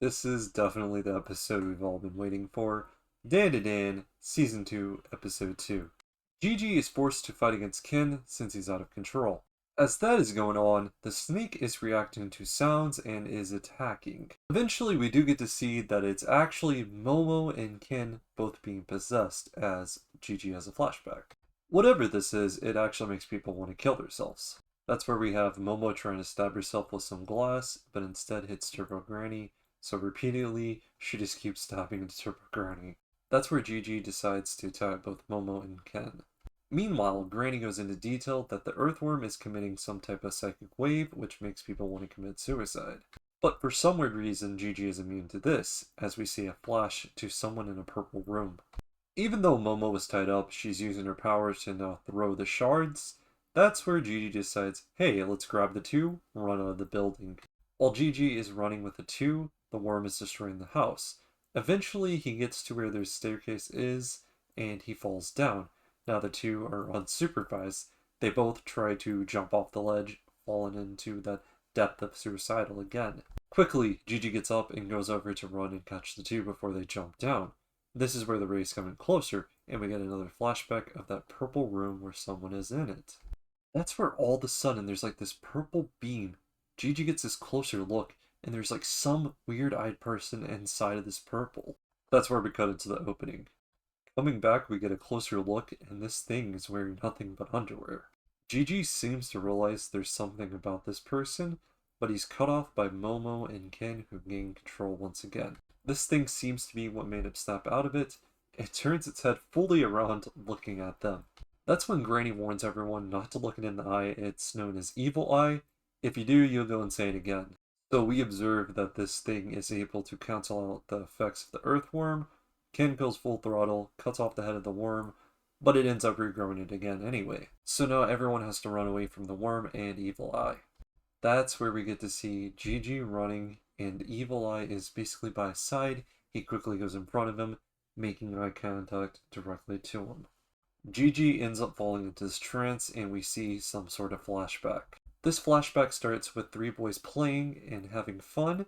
This is definitely the episode we've all been waiting for. Dan to Dan, Season 2, Episode 2. Gigi is forced to fight against Ken since he's out of control. As that is going on, the snake is reacting to sounds and is attacking. Eventually, we do get to see that it's actually Momo and Ken both being possessed as Gigi has a flashback. Whatever this is, it actually makes people want to kill themselves. That's where we have Momo trying to stab herself with some glass, but instead hits Turbo Granny, so repeatedly, she just keeps stabbing into Turbo Granny. That's where Gigi decides to attack both Momo and Ken. Meanwhile, Granny goes into detail that the earthworm is committing some type of psychic wave, which makes people want to commit suicide. But for some weird reason, Gigi is immune to this, as we see a flash to someone in a purple room. Even though Momo was tied up, she's using her powers to now throw the shards. That's where Gigi decides, hey, let's grab the two, run out of the building. While Gigi is running with the two, the worm is destroying the house. Eventually, he gets to where their staircase is, and he falls down. Now the two are unsupervised. They both try to jump off the ledge, falling into that depth of suicidal again. Quickly, Gigi gets up and goes over to run and catch the two before they jump down. This is where the rays come in closer, and we get another flashback of that purple room where someone is in it. That's where all of a sudden there's like this purple beam. Gigi gets this closer look, and there's like some weird-eyed person inside of this purple. That's where we cut into the opening. Coming back, we get a closer look, and this thing is wearing nothing but underwear. Gigi seems to realize there's something about this person, but he's cut off by Momo and Ken, who gain control once again. This thing seems to be what made him snap out of it. It turns its head fully around, looking at them. That's when Granny warns everyone not to look it in the eye. It's known as Evil Eye. If you do, you'll go insane again. So we observe that this thing is able to cancel out the effects of the earthworm. Ken goes full throttle, cuts off the head of the worm, but it ends up regrowing it again anyway. So now everyone has to run away from the worm and Evil Eye. That's where we get to see Gigi running, and Evil Eye is basically by his side. He quickly goes in front of him, making eye contact directly to him. Gigi ends up falling into this trance, and we see some sort of flashback. This flashback starts with three boys playing and having fun.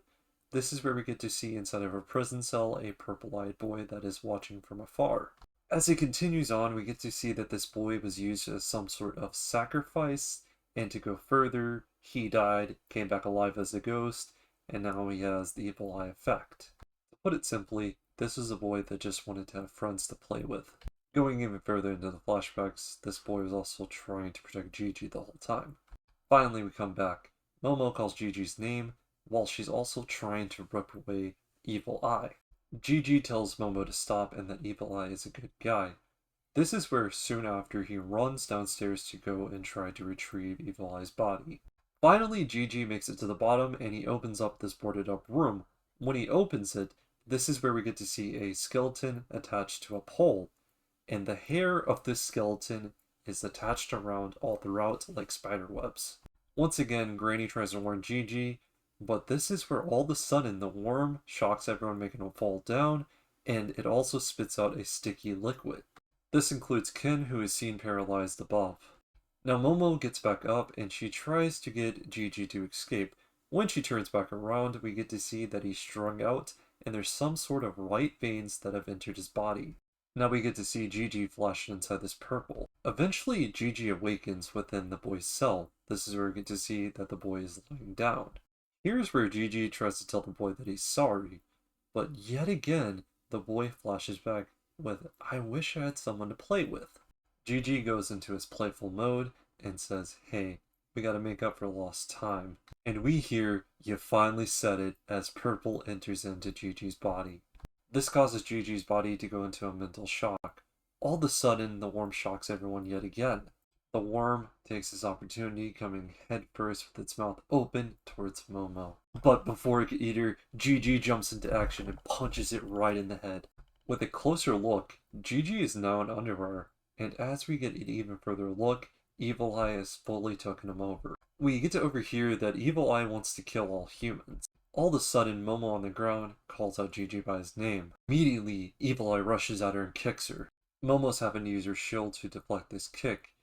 This is where we get to see inside of a prison cell a purple-eyed boy that is watching from afar. As it continues on, we get to see that this boy was used as some sort of sacrifice, and to go further, he died, came back alive as a ghost, and now he has the Evil Eye effect. To put it simply, this is a boy that just wanted to have friends to play with. Going even further into the flashbacks, this boy was also trying to protect Gigi the whole time. Finally, we come back. Momo calls Gigi's name, while she's also trying to rip away Evil Eye. Gigi tells Momo to stop and that Evil Eye is a good guy. This is where soon after he runs downstairs to go and try to retrieve Evil Eye's body. Finally, Gigi makes it to the bottom and he opens up this boarded up room. When he opens it, this is where we get to see a skeleton attached to a pole, and the hair of this skeleton is attached around all throughout like spider webs. Once again, Granny tries to warn Gigi, but this is where all of a sudden the worm shocks everyone, making them fall down, and it also spits out a sticky liquid. This includes Ken, who is seen paralyzed above. Now Momo gets back up and she tries to get Gigi to escape. When she turns back around, we get to see that he's strung out and there's some sort of white veins that have entered his body. Now we get to see Gigi flash inside this purple. Eventually, Gigi awakens within the boy's cell. This is where we get to see that the boy is lying down. Here's where Gigi tries to tell the boy that he's sorry, but yet again, the boy flashes back with, I wish I had someone to play with. Gigi goes into his playful mode and says, hey, we gotta make up for lost time. And we hear, you finally said it, as purple enters into Gigi's body. This causes Gigi's body to go into a mental shock. All of a sudden, the worm shocks everyone yet again. The worm takes this opportunity, coming headfirst with its mouth open towards Momo. But before it can eat her, Gigi jumps into action and punches it right in the head. With a closer look, Gigi is now in underwear, and as we get an even further look, Evil Eye has fully taken him over. We get to overhear that Evil Eye wants to kill all humans. All of a sudden, Momo on the ground calls out Gigi by his name. Immediately, Evil Eye rushes at her and kicks her. Momo's having to use her shield to deflect this kick.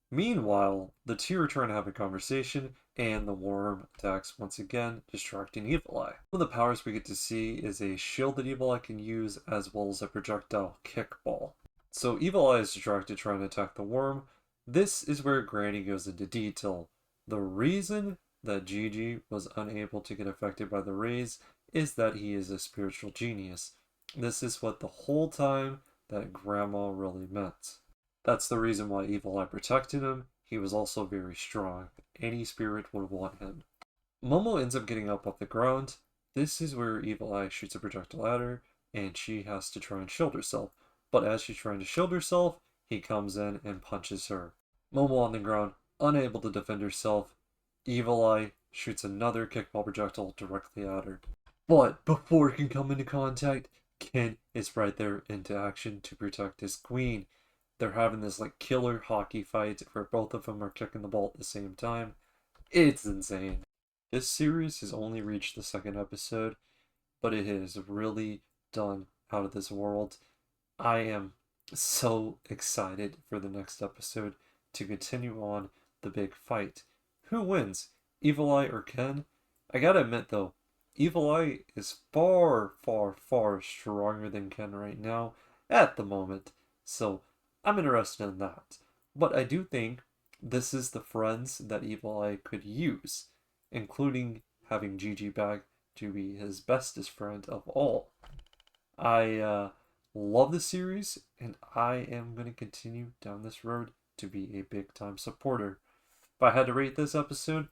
Meanwhile, the two are trying to have a conversation, and the worm attacks once again, distracting Evil Eye. One of the powers we get to see is a shield that Evil Eye can use, as well as a projectile kickball. So Evil Eye is distracted trying to attack the worm. This is where Granny goes into detail. The reason that Gigi was unable to get affected by the rays is that he is a spiritual genius. This is what the whole time that Grandma really meant. That's the reason why Evil Eye protected him. He was also very strong. Any spirit would want him. Momo ends up getting up off the ground. This is where Evil Eye shoots a projectile at her, and she has to try and shield herself. But as she's trying to shield herself, he comes in and punches her. Momo on the ground, unable to defend herself. Evil Eye shoots another kickball projectile directly at her. But before it can come into contact, Ken is right there into action to protect his queen. They're having this like killer hockey fight where both of them are kicking the ball at the same time. It's insane. This series has only reached the second episode, but it is really done out of this world. I am so excited for the next episode to continue on the big fight. Who wins, Evil Eye or Ken? I gotta admit though, Evil Eye is far, far, far stronger than Ken right now at the moment. So I'm interested in that. But I do think this is the friends that Evil Eye could use, including having Gigi back to be his bestest friend of all. I love the series, and I am going to continue down this road to be a big time supporter. If I had to rate this episode,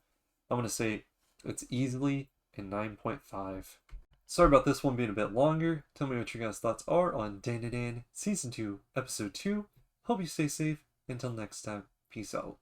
I'm going to say it's easily a 9.5. Sorry about this one being a bit longer. Tell me what your guys' thoughts are on Dan Dan Dan Season 2, Episode 2. Hope you stay safe. Until next time, peace out.